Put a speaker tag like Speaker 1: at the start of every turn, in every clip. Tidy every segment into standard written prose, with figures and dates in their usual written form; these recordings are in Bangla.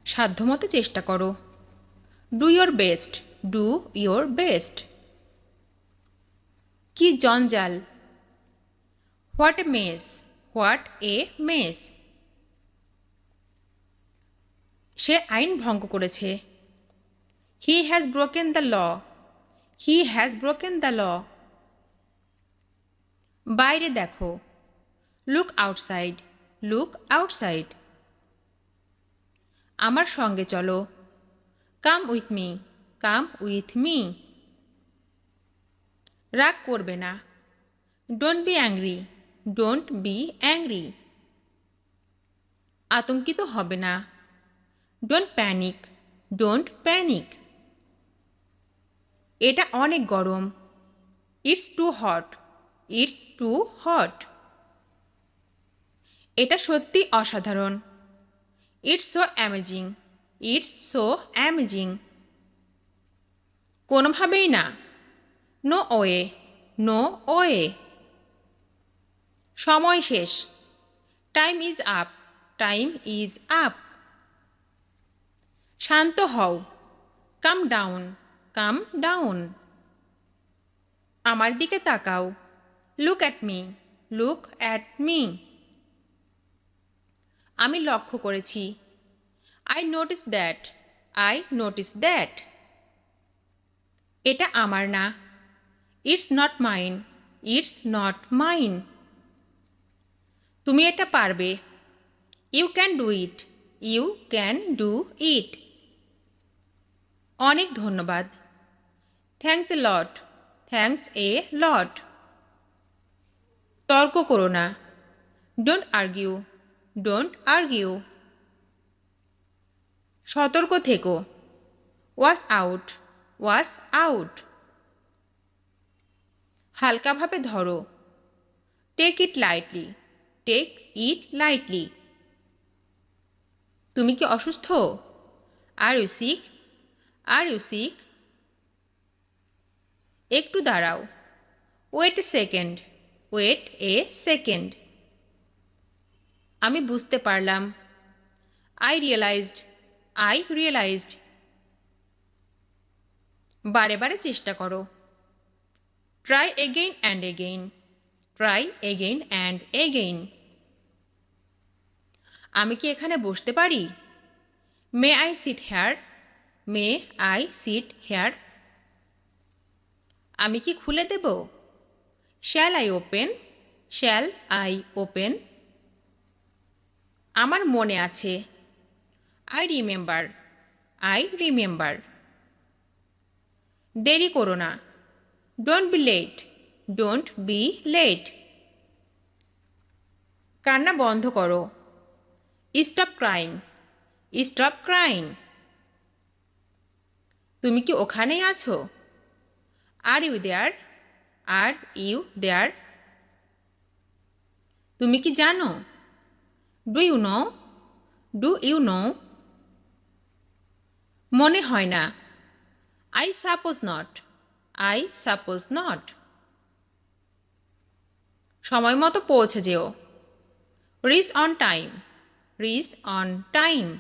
Speaker 1: সাধ্যমতো চেষ্টা করো। Do your best, do your best. কি জঞ্জাল। What a mess, what a mess. সে আইন ভঙ্গ করেছে। He has broken the law, he has broken the law. বাইরে দেখো। Look outside, look outside. আমার সঙ্গে চলো। Come with me, come with me. রাগ করবে না। Don't be angry, don't be angry. আতঙ্কিত হবে না। Don't panic, don't panic. এটা অনেক গরম। It's too hot, it's too hot. এটা সত্যি অসাধারণ। It's so amazing, it's so amazing. কোনোভাবেই না। No way, no way. সময় শেষ। Time is up, time is up. শান্ত হও। Calm down, calm down. আমার দিকে তাকাও। Look at me, look at me. আমি লক্ষ্য করেছি। I notice that, I notice that. এটা আমার না। It's not mine, it's not mine. তুমি এটা পারবে। You can do it, you can do it. অনেক ধন্যবাদ। Thanks a lot, thanks a lot. তর্ক করো না। Don't argue, don't argue. সতর্ক থেকো। Watch out, watch out. হালকাভাবে ধরো। Take it lightly, take it lightly. তুমি কি অসুস্থ? Are you sick, are you sick. একটু দাঁড়াও। Wait a second, wait a second. আমি বুঝতে পারলাম। I realised, I realised. বারে বারে চেষ্টা করো। Try again and again, try again and again. আমি কি এখানে বসতে পারি? May I sit here, may I sit here. আমি কি খুলে দেব? Shall I open, shall I open. আমার মনে আছে। I remember, I remember. দেরি করো না। Don't be late, don't be late. কান্না বন্ধ করো। Stop crying, stop crying. তুমি কি ওখানেই আছো? Are you there, are you there. তুমি কি জানো? Do you know, do you know. মনে হয় না। I suppose not, I suppose not. সময় মতো পৌঁছে যেও। Reach on time, reach on time.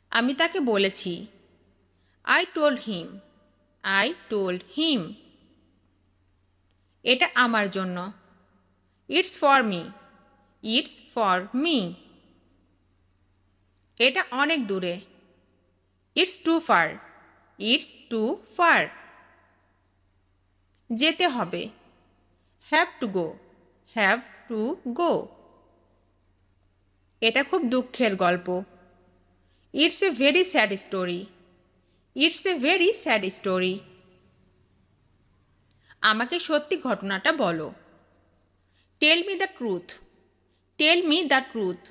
Speaker 1: আমি তাকে বলেছি। I told him, I told him. এটা আমার জন্য। It's for me, it's for me. এটা অনেক দূরে। It's too far, it's too far. যেতে হবে। Have to go, have to go. এটা খুব দুঃখের গল্প। It's a very sad story, it's a very sad story. আমাকে সত্যি ঘটনাটা বলো। Tell me the truth, tell me the truth.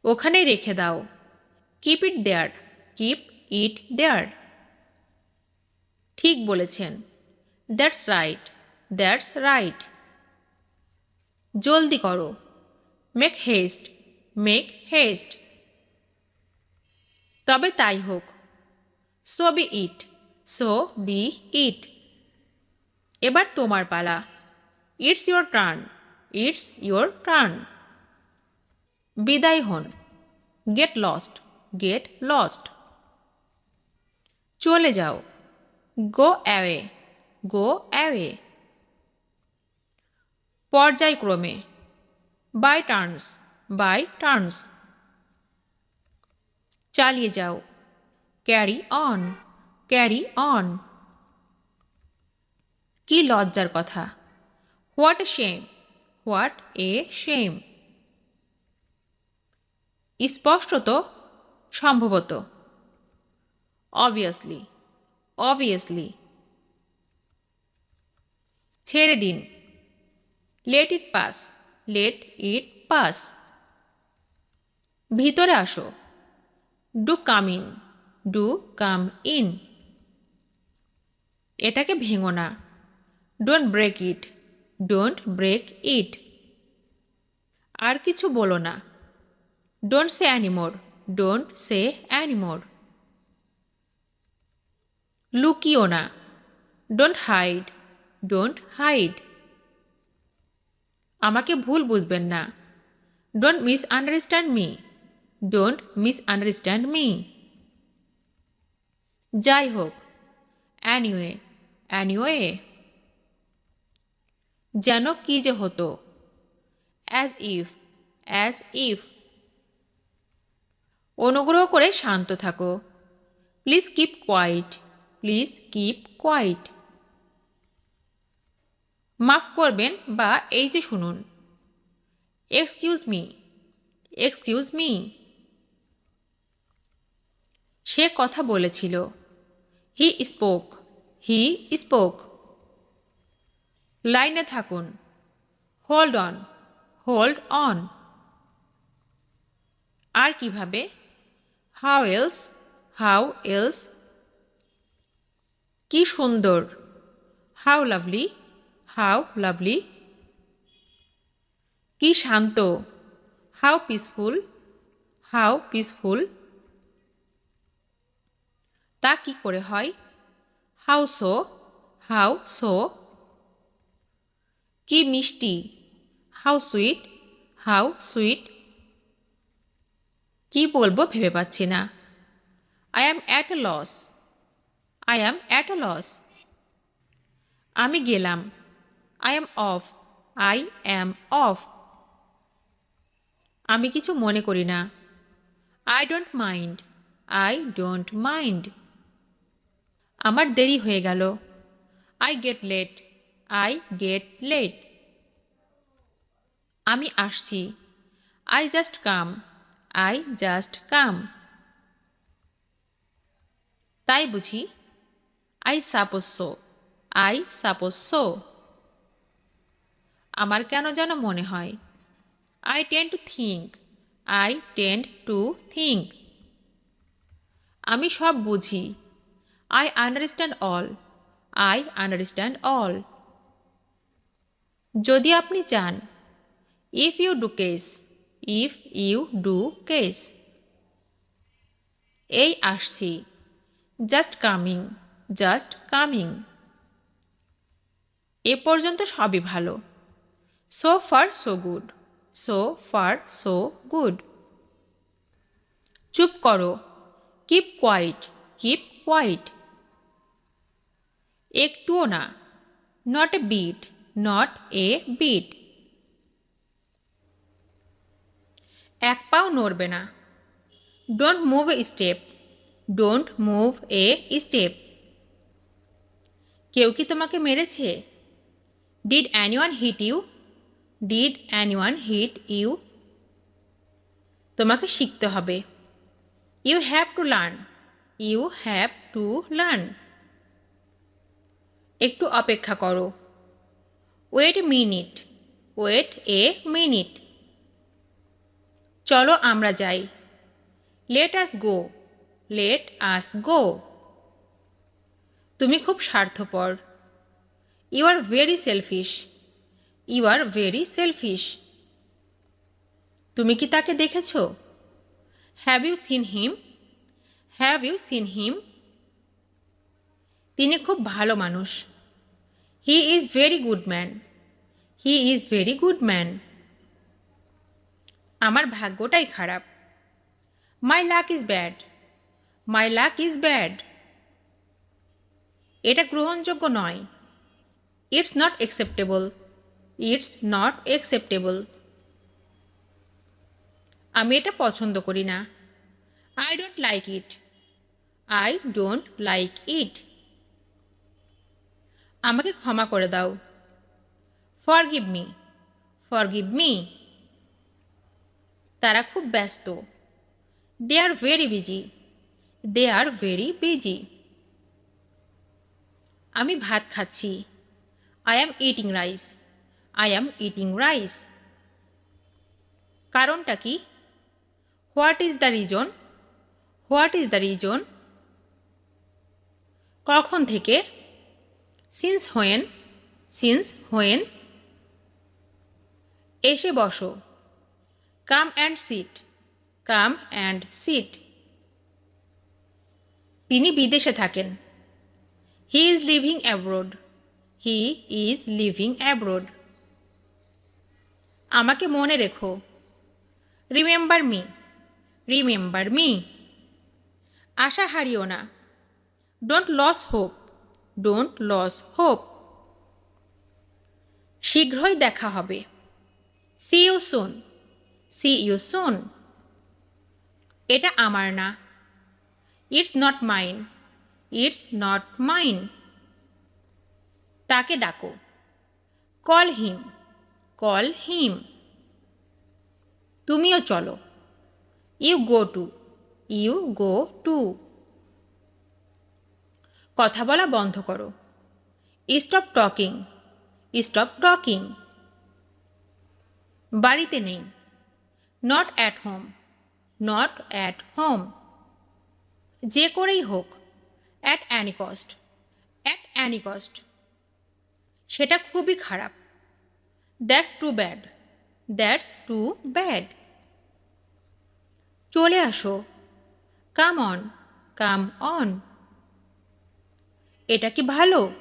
Speaker 1: ওখানে রেখে দাও। Keep it there, keep it there. ঠিক বলেছেন। That's right, that's right. জলদি করো, মেক হেস্ট, মেক হেস্ট। তবে তাই হোক, so be it, so be it. এবার তোমার পালা, it's your turn, it's your turn. বিদায় হন, গেট লস্ট, গেট লস্ট। চলে যাও, গো অ্যাওয়ে, গো অ্যাওয়ে। পর্যায়ক্রমে, বাই টার্নস, বাই টার্নস। চালিয়ে যাও, ক্যারি অন, ক্যারি অন। কি লজ্জার কথা, what a shame, what a shame. স্পষ্টত, সম্ভবত, অবভিয়াসলি, অবভিয়াসলি। ছেড়ে দিন, let it pass, let it pass. ভিতরে আসো, do come in, do come in. এটাকে ভেঙো না, don't break it, don't break it. আর কিছু বলো না, don't say anymore, don't say anymore. লুকিও না, ডোন্ট হাইড, ডোন্ট হাইড। আমাকে ভুল বুঝবেন না, don't misunderstand me, don't misunderstand me. যাই হোক, অ্যানিওয়ে, অ্যানিওয়ে। যেন কি যে হতো, অ্যাজ ইফ, অ্যাজ ইফ। অনুগ্রহ করে শান্ত থাকো, please keep quiet, please keep quiet. মাফ করবেন বা এই যে শুনুন, এক্সকিউজ মি, এক্সকিউজ মি। সে কথা বলেছিল, হি স্পোক, হি স্পোক। লাইনে থাকুন, হোল্ড অন, হোল্ড অন। আর কিভাবে, হাউ এলস, হাউ এলস। কি সুন্দর, হাউ লাভলি, হাউ লাভলি। কি শান্ত, হাউ পিসফুল, হাউ পিসফুল। তা কি করে হয়, হাউ সো, হাউ সো। কি মিষ্টি, হাউ সুইট, হাউ সুইট। কি বলবো ভেবে পাচ্ছি না, I am at a loss, I am at a loss. আমি গেলাম, I am off, I am off. আমি কিছু মনে করি না, I don't mind, I don't mind. আমার দেরি হয়ে গেল, I get late, I get late. আমি আসছি, I just come, I just come. তাই বুঝি, I suppose so, I suppose so. আমার কেন যেন মনে হয়, I tend to think, I tend to think. আমি সব বুঝি, I understand all, I understand all. যদি আপনি চান, if you do case, if you do case. এই আসছি, জাস্ট কামিং, জাস্ট কামিং। এ পর্যন্ত সবই ভালো, so far so good, so far so good. চুপ করো, কিপ কোয়াইট, কিপ কোয়াইট। একটুও না, not a bit, not a bit. এক পাও নড়বে না, don't move a step, don't move a step. কেউ কি তোমাকে মেরেছে, did anyone hit you, did anyone hit you. তোমাকে শিখতে হবে, you have to learn, you have to learn. একটু অপেক্ষা করো, wait a minute, wait a minute. চলো আমরা যাই, লেট আস গো, লেট আস গো। তুমি খুব স্বার্থপর, you are very selfish. You are very selfish. তুমি কি তাকে দেখেছ? Have you seen him? Have you seen him? তিনি খুব ভালো মানুষ। He is very good man. He is very good man. আমার ভাগ্যটাই খারাপ। My luck is bad. My luck is bad. এটা গ্রহণযোগ্য নয়। It's not acceptable. It's not acceptable. আমি এটা পছন্দ করি না। I don't like it. I don't like ইট। আমাকে ক্ষমা করে দাও। Forgive me. Forgive me. তারা খুব ব্যস্ত। They are very busy. They are very busy. আমি ভাত খাচ্ছি। I am eating rice. I am eating rice. কারণটা কি? What is the reason? What is the reason? কখন থেকে? Since when? Since when? এসে বসো। Come and sit. Come and sit. তিনি বিদেশে থাকেন। He is living abroad. He is living abroad. আমাকে মনে রেখো। Remember me. Remember me. আশা হারিও না। Don't lose hope. Don't lose hope. শীঘ্রই দেখা হবে। See you soon. See you soon. এটা আমার না। It's not mine. It's not mine. তাকে ডাকো। Call him. Call him. তুমিও চলো। You go too. You go too. কথা বলা বন্ধ করো। Stop talking. Stop talking. বাড়িতে নেই। Not at home. Not at home. যে করেই হোক। At any cost. At any cost. সেটা খুবই খারাপ। That's too bad. That's too bad. চলে আসো। Come on. Come on. এটা কি ভালো?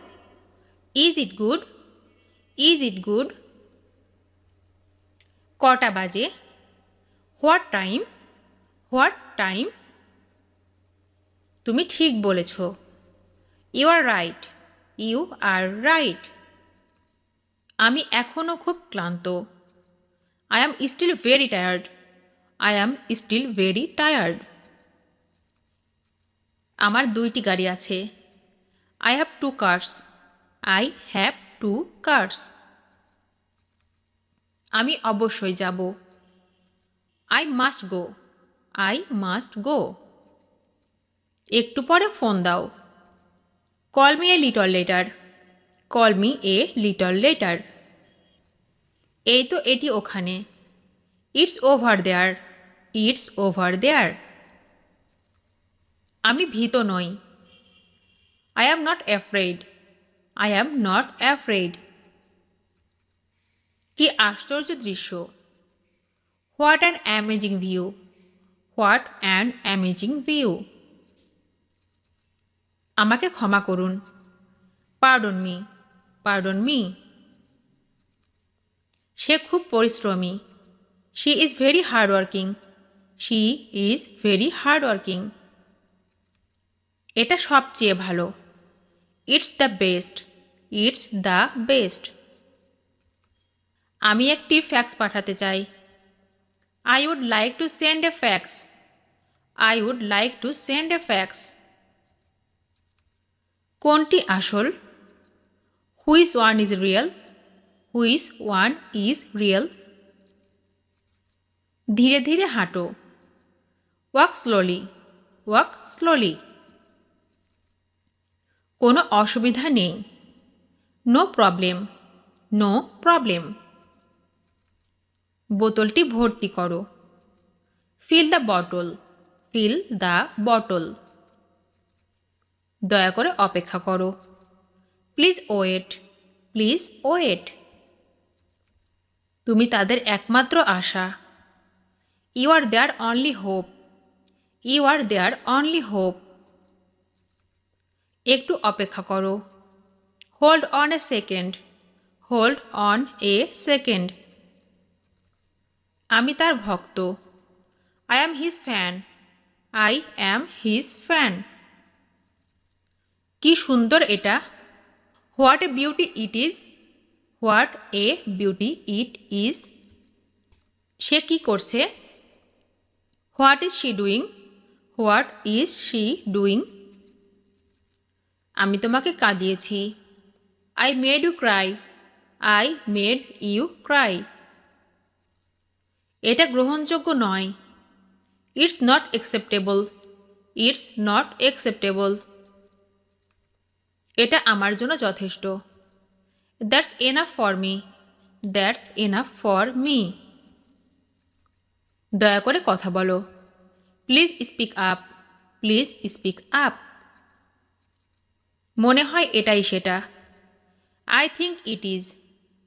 Speaker 1: Is it good? Is it good? কটা বাজে? What time? What time? তুমি ঠিক বলেছ। You are right. You are right. আমি এখনও খুব ক্লান্ত। I am still very tired. I am still very tired. আমার দুইটি গাড়ি আছে। I have two cars. I have two cars. আমি অবশ্যই যাব। I must go. I must go. একটু পরে ফোন দাও। Call me a little later. Call me a little later. এই তো এটি ওখানে। It's over there. It's over there. আমি ভীত নই। I am not afraid. I am not afraid. কি আশ্চর্য দৃশ্য! What an amazing view. What an amazing view. আমাকে ক্ষমা করুন। Pardon me. Pardon me. সে খুব পরিশ্রমী। She is very hard working. She is very hard working. এটা সবচেয়ে ভালো। It's the best. It's the best. আমি একটি ফ্যাক্স পাঠাতে চাই। I would like to send a fax. I would like to send a fax. কোনটি আসল? Which one is real? Which one is real? ধীরে ধীরে হাঁটো। Walk slowly. Walk slowly. কোনো অসুবিধা নেই। No problem. No problem. বোতলটি ভর্তি করো। Fill the bottle. Fill the bottle. দয়া করে অপেক্ষা করো। Please wait. Please wait. তুমি তাদের একমাত্র আশা। You are their only hope. You are their only hope. একটু অপেক্ষা করো। Hold on a second. Hold on a second. আমি তার ভক্ত। I am his fan. I am his fan. কি সুন্দর এটা। What a beauty it is. What a beauty it is. সে কি করছে। What is she doing. What is she doing. আমি তোমাকে কাঁদিয়েছি। I made you cry. I made you cry. এটা গ্রহণযোগ্য নয়। It's not acceptable. It's not acceptable. এটা আমার জন্য যথেষ্ট। That's enough for me. That's enough for me. দয়া করে কথা বলো। Please speak up. Please speak up. মনে হয় এটাই সেটা। I think it is.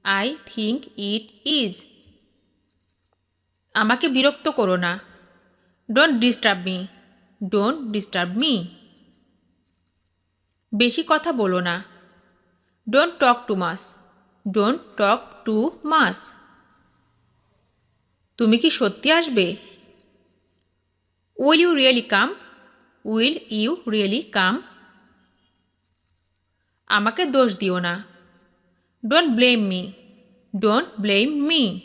Speaker 1: I think it is. আমাকে বিরক্ত করো না। Don't disturb me. Don't disturb me. বেশি কথা বলো না। Don't talk too much. Don't talk too much. তুমি কি সত্যি আসবে। Will you really come. Will you really come. আমাকে দোষ দিও না। Don't blame me. Don't blame me.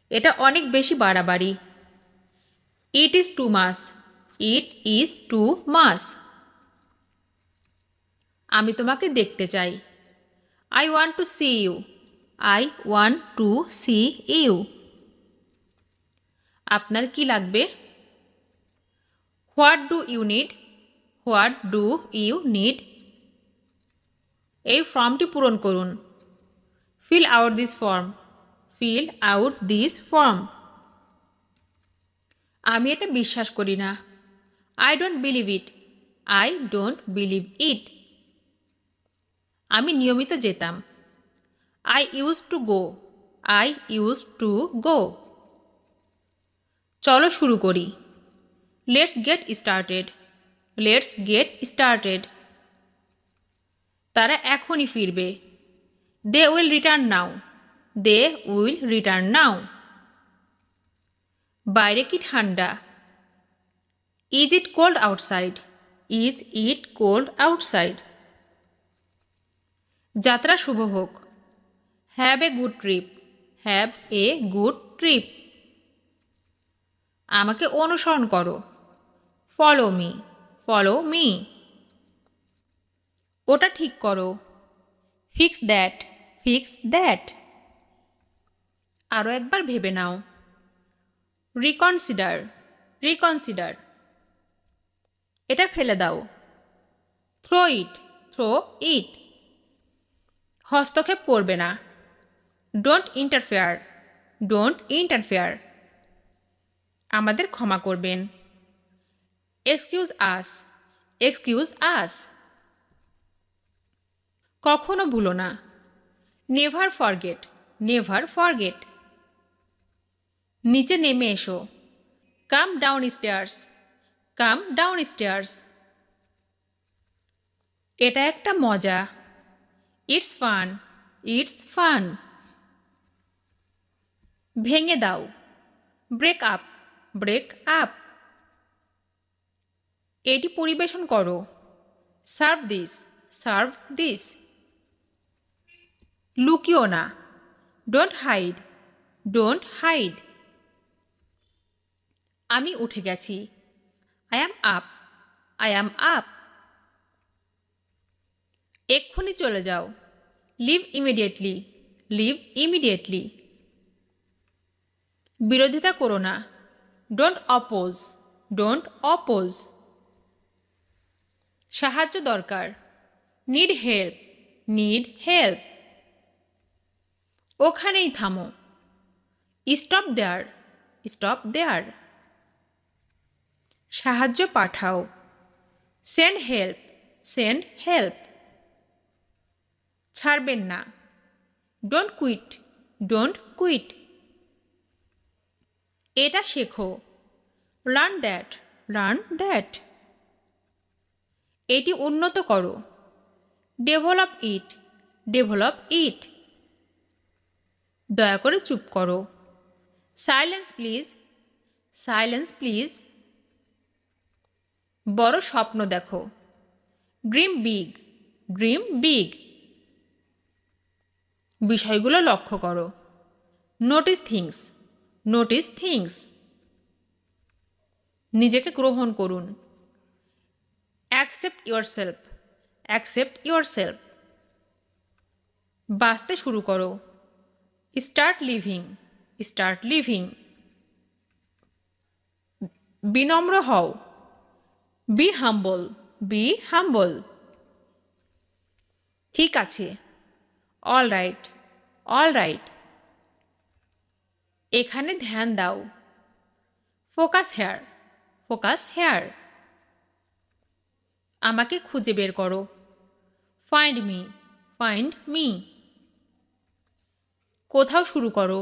Speaker 1: এটা অনেক বেশি বাড়াবাড়ি। It is too much. It is too much. আমি তোমাকে দেখতে চাই। I want to see you. I want to see you. আপনার কি লাগবে। What do you need. What do you need. এই ফর্মটি পূরণ করুন। Fill out this form. Fill out this form. আমি এটা বিশ্বাস করি না। I don't believe it. I don't believe it. আমি নিয়মিত যেতাম। I use to go. I use to go. চলো শুরু করি। Let's get started. Let's get started. তারা এখনই ফিরবে। They will return now. They will return now. বাইরে কি ঠান্ডা। Is it cold outside. Is it cold outside. যাত্রা শুভ হোক। Have a good trip. Have a good trip. আমাকে অনুসরণ করো। Follow me. Follow me. ওটা ঠিক করো। Fix that. Fix that. আরও একবার ভেবে নাও। রিকনসিডার। রিকনসিডার। এটা ফেলে দাও। Throw it. Throw it. হস্তক্ষেপ করবে না। Don't interfere. Don't interfere. আমাদের ক্ষমা করবেন। Excuse us. Excuse us. কখনো ভুলো না। Never forget. Never forget. নিচে নেমে এসো। Come downstairs. Come downstairs. এটা একটা মজা। It's fun. It's fun. ভেঙে দাও। Break up. Break up. এটি পরিবেশন করো। Serve this. Serve this. লুকিও না। Don't hide. Don't hide. আমি উঠে গেছি। I am up. I am up. এক্ষুনি চলে যাও। Leave immediately. Leave immediately. বিরোধিতা করো না। Don't oppose. Don't oppose. সাহায্য দরকার। Need help. Need help. ওখানেই থামো। Stop there. Stop there. সাহায্য পাঠাও। Send help. Send help. ছাড়বেন না। Don't quit, don't quit. এটা শেখো। Learn that, learn that. এটি উন্নত করো। Develop it, develop it. দয়া করে চুপ করো। Silence please, silence please. বড় স্বপ্ন দেখো। Dream big, dream big. বিষয়গুলো লক্ষ্য করো। Notice things, notice things. নিজেকে গ্রহণ করুন। Accept yourself, accept yourself. বাঁচতে শুরু করো। Start living, start living. বিনম্র হও। Be humble, be humble. ঠিক আছে। All right, all right. এখানে ধ্যান দাও। Focus here, focus here. আমাকে খুঁজে বের করো। Find me, find me. কোথাও শুরু করো।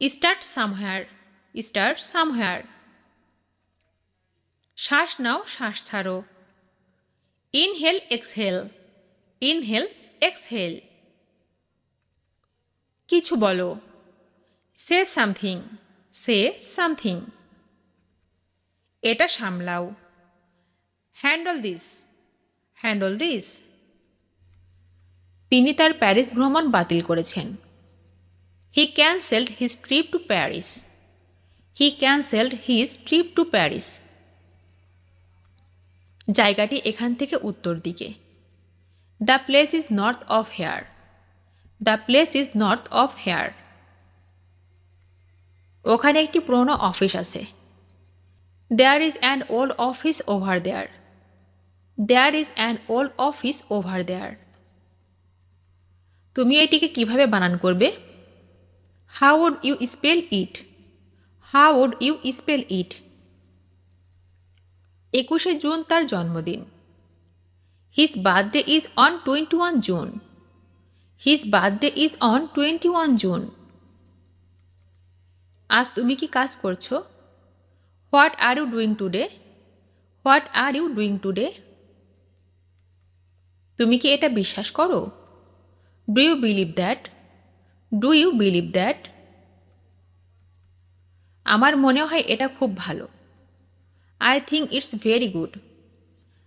Speaker 1: Start somewhere, start somewhere. শ্বাস নাও, শ্বাস ছাড়ো। Inhale exhale, inhale exhale. কিছু বলো। Say something, say something. এটা সামলাও। Handle this, handle this. তিনি তার প্যারিস ভ্রমণ বাতিল করেছেন। He cancelled his trip to Paris, he cancelled his trip to Paris. জায়গাটি এখান থেকে উত্তর দিকে। The place is north of here, the place is north of here. ওখানে একটি পুরনো অফিস আছে। There is an old office over there, there is an old office over there. তুমি এটিকে কিভাবে বানান করবে? How would you spell it, how would you spell it. 21শে জুন তার জন্মদিন। His birthday is on 21 June, his birthday is on 21 June. আজ তুমি কি কাজ করছো? What are you doing today, what are you doing today. তুমি কি এটা বিশ্বাস করো? Do you believe that, do you believe that. আমার মনে হয় এটা খুব ভালো। I think it's very good,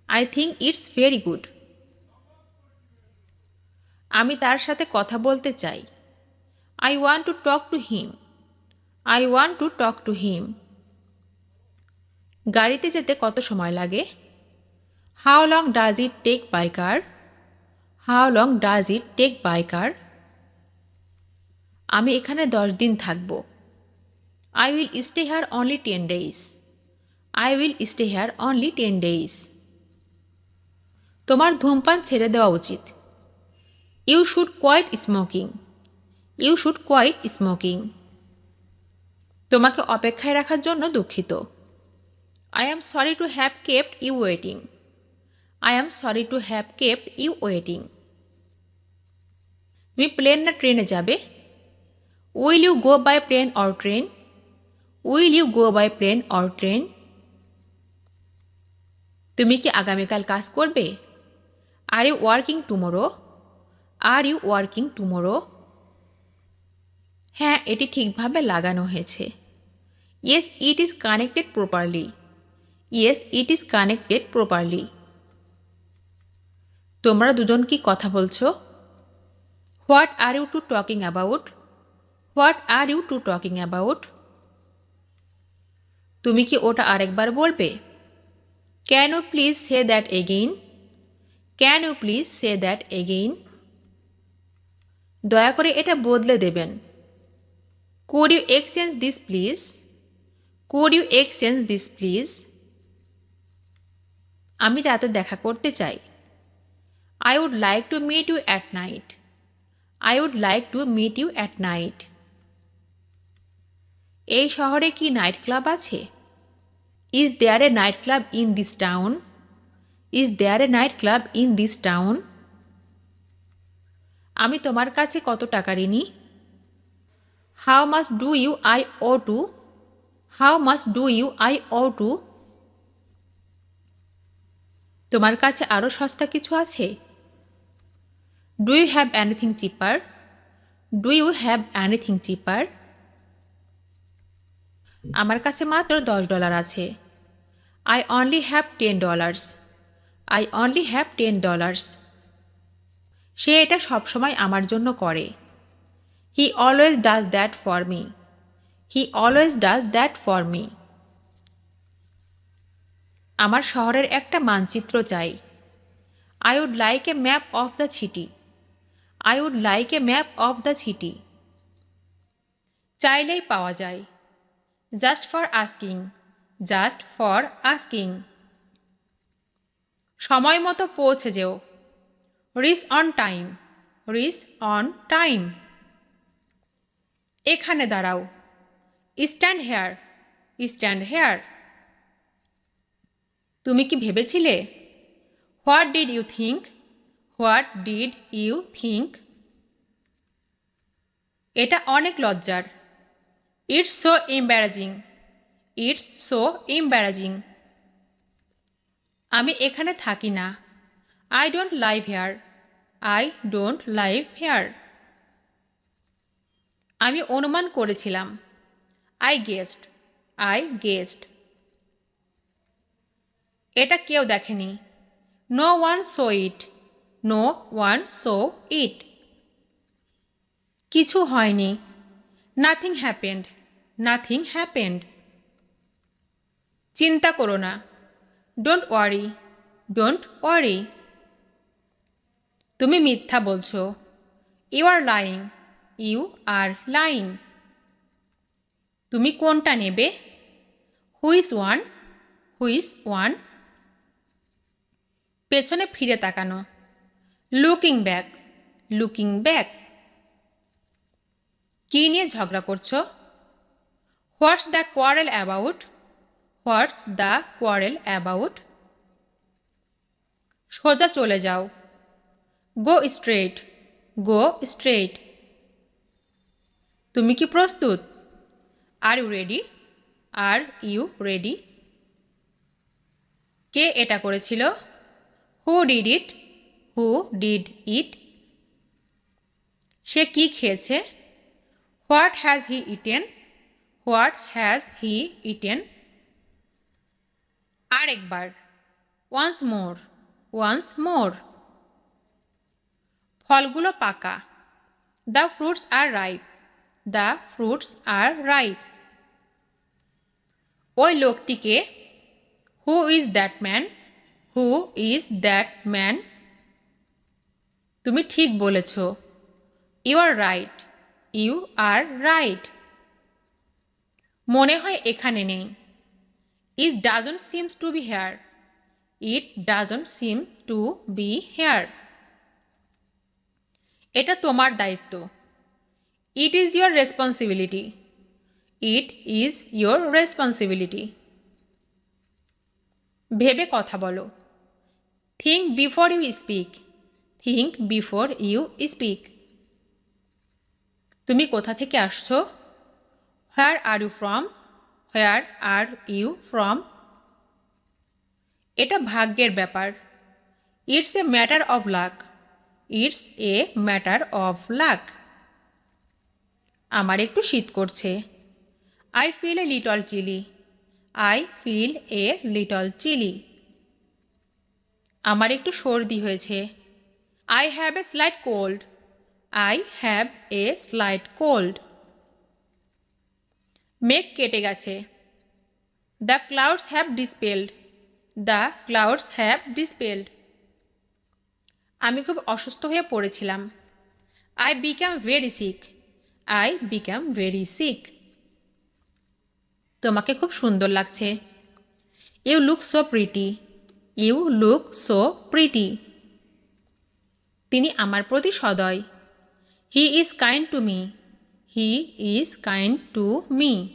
Speaker 1: I think it's very good. আমি তার সাথে কথা বলতে চাই। I want to talk to him, I want to talk to him. গাড়িতে যেতে কত সময় লাগে? How long does it take by car, how long does it take by car. আমি এখানে 10 দিন থাকব। I will stay here only 10 days, I will stay here only 10 days। তোমার ধূমপান ছেড়ে দেওয়া উচিত। You should quit smoking, you should quit smoking. তোমাকে অপেক্ষায় রাখার জন্য দুঃখিত। I am sorry to have kept you waiting, I am sorry to have kept you waiting. তুমি প্লেন না ট্রেনে যাবে? Will you go by plane or train, will you go by plane or train. তুমি কি আগামীকাল কাজ করবে? Are you working tomorrow, are you working tomorrow. হ্যাঁ, এটি ঠিকভাবে লাগানো হয়েছে। Yes it is connected properly, yes it is connected properly. তোমরা দুজন কি কথা বলছো? What are you two talking about, what are you two talking about. তুমি কি ওটা আরেকবার বলবে? Can you please say that again, can you please say that again. দয়া করে এটা বদলে দেবেন। Could you exchange this please, could you exchange this please. আমি রাতে দেখা করতে চাই। I would like to meet you at night, I would like to meet you at night. এই শহরে কি নাইট ক্লাব আছে? Is there a night club in this town, is there a night club in this town. আমি তোমার কাছে কত টাকা ঋণী? How much do you I owe to? How much do you I owe to? তোমার কাছে আরও সস্তা কিছু আছে? Do you have anything cheaper? Do you have anything cheaper? আমার কাছে মাত্র $10 আছে। I only have $10. I only have $10. সে এটা সবসময় আমার জন্য করে। He always does that for me. He always does that for me. আমার শহরের একটা মানচিত্র চাই। I would like a map of the city. I would like a map of the city. চাইলেই পাওয়া যায়। Just for asking. Just for asking. সময় মতো পৌঁছে যেও। Reach on time. Reach on time. এখানে দাঁড়াও। Stand here. Stand here. তুমি কি ভেবেছিলে? What did you think? What did you think? এটা অনেক লজ্জার। It's so embarrassing. It's so embarrassing. আমি এখানে থাকি না। I don't live here. I don't live here. আমি অনুমান করেছিলাম। I guessed. I guessed. এটা কেউ দেখেনি। No one saw it. No one saw it. কিছু হয়নি। Nothing happened. Nothing happened. চিন্তা করো না। Don't worry. Don't worry. তুমি মিথ্যা বলছো। You are lying. You are lying. তুমি কোনটা নেবে? Which one? Which one? পেছনে ফিরে তাকানো। Looking back. Looking back. কী নিয়ে ঝগড়া করছো? What's the quarrel about? What's the quarrel about? সোজা চলে যাও। Go straight. Go straight. তুমি কি প্রস্তুত? Are you ready? Are you ready? কে এটা করেছিল? Who did it? Who did it? সে কি খেয়েছে? What has he eaten? What has he eaten? আরেকবার। Once more. Once more. ফলগুলো পাকা। The fruits are ripe. The fruits are ripe. ওই লোকটিকে? Who is that man? Who is that man? তুমি ঠিক বলেছ। You are right. You are right. মনে হয় এখানে নেই। It doesn't seems to be here. It doesn't seem to be here. এটা তোমার দায়িত্ব। It is your responsibility. It is your responsibility. ভেবে কথা বলো। Think before you speak. Think before you speak. তুমি কোথা থেকে আসছো? Where are you from? Where are you from? এটা ভাগ্যের ব্যাপার। It's a matter of luck. It's a matter of luck. আমার একটু শীত করছে। I feel a little chilly. I feel a little chilly. আমার একটু সর্দি হয়েছে। I have a slight cold. I have a slight cold. মেঘ কেটে গেছে। The clouds have dispelled. The clouds have dispelled. আমি খুব অসুস্থ হয়ে পড়েছিলাম। I become very sick. I become very sick. তোমাকে খুব সুন্দর লাগছে। You look so pretty. You look so pretty. তিনি আমার প্রতি সদয়। He is kind to me. He is kind to me.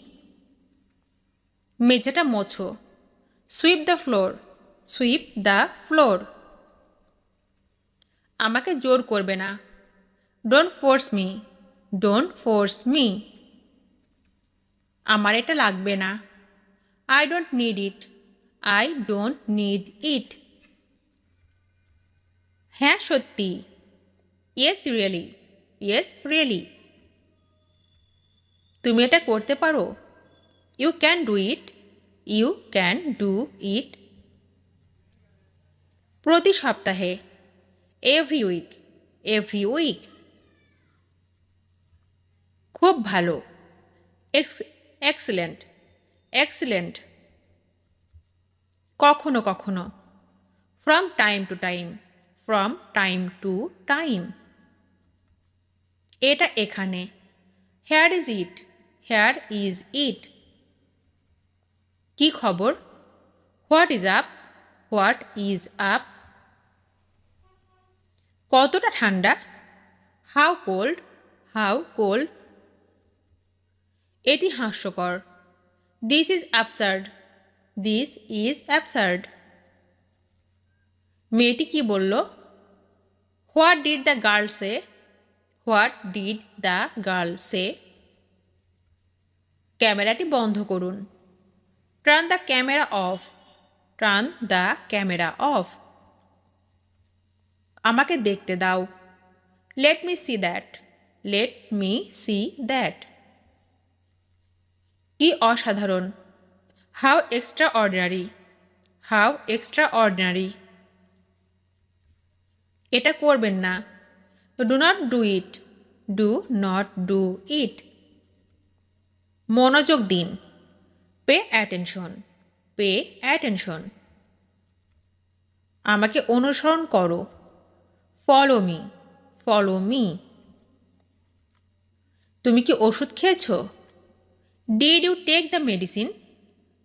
Speaker 1: মেঝেটা মোছো। Sweep the floor. Sweep the floor. আমাকে জোর করবে না। Don't force me, don't force me. আমার এটা লাগবে না। I don't need it, I don't need it. হ্যাঁ সত্যি। Yes really, yes really. তুমি এটা করতে পারো। You can do it, you can do it. প্রতি সপ্তাহে, এভরি উইক, এভরি উইক। খুব ভালো, এক্সিলেন্ট, এক্সিলেন্ট। কখনো কখনো, from time to time, from time to time. এটা এখানে, here is it, here is it. কি খবর? What is up, what is up. কতটা ঠান্ডা? How cold, how cold. এটি হাস্যকর। This is absurd, this is absurd. মেয়েটি কি বলল? What did the girl say, what did the girl say. ক্যামেরাটি বন্ধ করুন। Turn the camera off, turn the camera off. আমাকে দেখতে দাও। Late me see that, let me see that. কি অসাধারণ! How extraordinary, how extraordinary. এটা করবেন না। Do not do it, do not do it. মনোযোগ দিন। Pay attention, pay attention. আমাকে অনুসরণ করো। Follow me, follow me. তুমি কি ওষুধ খেয়েছো? Did you take the medicine,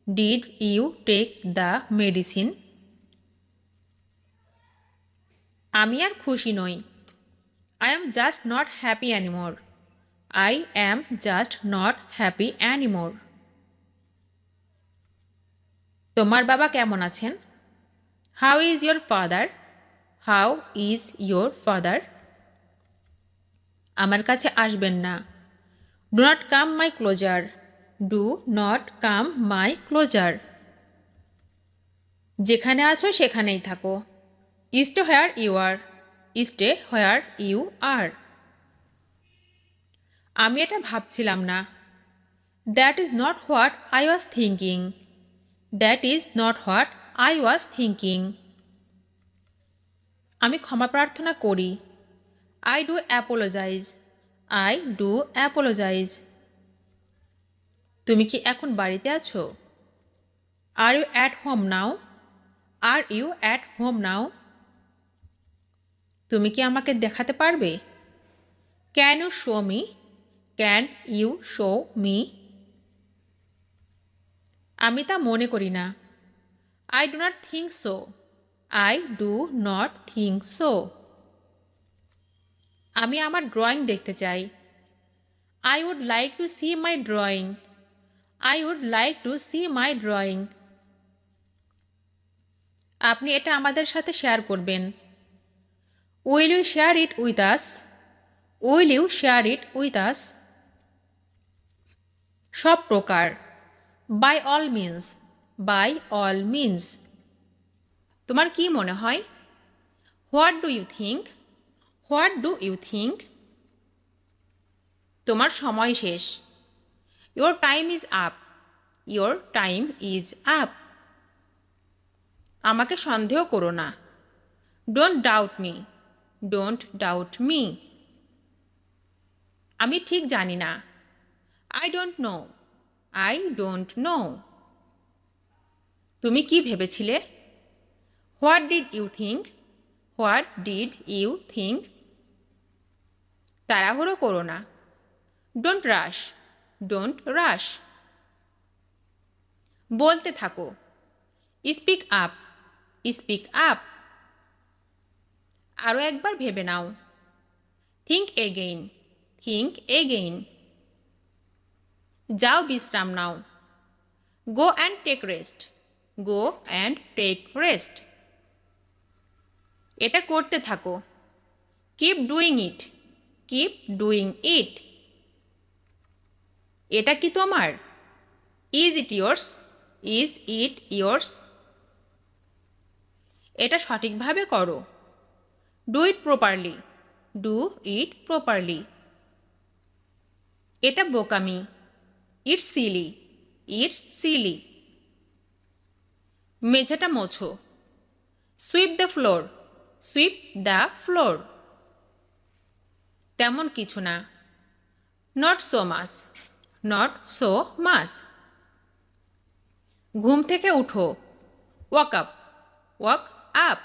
Speaker 1: did you take the medicine. আমি আর খুশি নই। I am just not happy anymore, I am just not happy anymore. তোমার বাবা কেমন আছেন? How is your father, how is your father. আমার কাছে আসবেন না। Do not come my closer, do not come my closer. যেখানে আছো সেখানেই থাকো। Stay where you are, stay where you are. আমি এটা ভাবছিলাম না। That is not what I was thinking, that is not what I was thinking. আমি ক্ষমা প্রার্থনা করি। I do apologise, I do apologise. তুমি কি এখন বাড়িতে আছো? Are you at home now, are you at home now. তুমি কি আমাকে দেখাতে পারবে? Can you show me, can you show me. আমি তা মনে করি না। I do not think so, I do not think so. আমি আমার ড্রয়িং দেখতে চাই। I would like to see my drawing, I would like to see my drawing. আপনি এটা আমাদের সাথে শেয়ার করবেন। Will you share it with us, will you share it with us. সব প্রকার। By all means, by all means. তোমার কি মনে হয়? What do you think, what do you think. তোমার সময় শেষ। Your time is up, your time is up. আমাকে সন্দেহ করো না। Don't doubt me, don't doubt me. আমি ঠিক জানি না। I don't know, I don't know. তুমি কি ভেবেছিলে? What did you think, what did you think. তাড়াহুড়ো করো না। Don't rush, don't rush. বলতে থাকো। Speak up, speak up. আরও একবার ভেবে নাও। Think again, think again. যাও বিশ্রাম নাও। Go and take rest, go and take rest. এটা করতে থাকো। Keep doing it, keep doing it. এটা কি তোমার? Is it yours? Is it yours? এটা সঠিকভাবে করো। Do it properly. Do it properly. এটা বোকামি। It's silly. It's silly. মেঝেটা মোছো। Sweep the floor. Sweep the floor. তেমন কিছু না। Not so much. Not so much. ঘুম থেকে উঠো। Wake up. Wake up.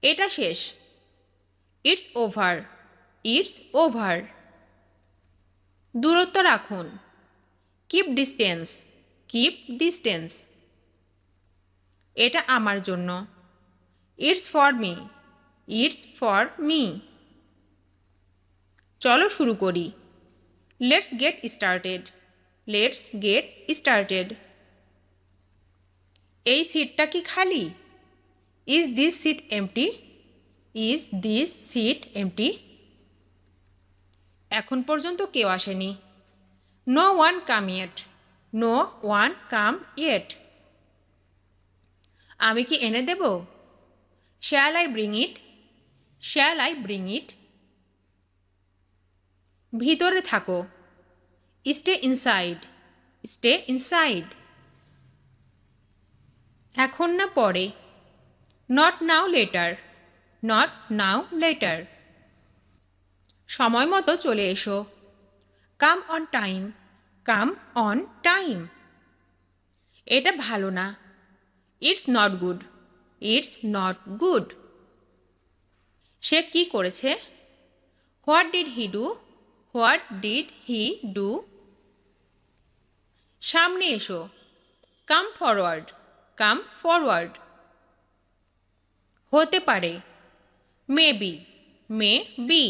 Speaker 1: এটা শেষ। It's over. It's over. দূরত্ব রাখুন। Keep distance. Keep distance. এটা আমার জন্য। It's for me. It's for me. চলো শুরু করি। Let's get started. Let's get started. এই সিটটা কি খালি? Is this seat empty? Is this seat empty? এখন পর্যন্ত কেউ আসেনি। No one come yet. No one come yet. আমি কি এনে দেব? Shall I bring it? Shall I bring it? ভিতরে থাকো। Stay inside. Stay inside. এখন না পরে। Not now later. Not now later. সময় মতো চলে এসো। Come on time. Come on time. এটা ভালো না। It's not good. It's not good. সে কি করেছে? What did he do? What did he do? সামনে এসো। Come forward. Come forward. হতে পারে। Maybe. May be.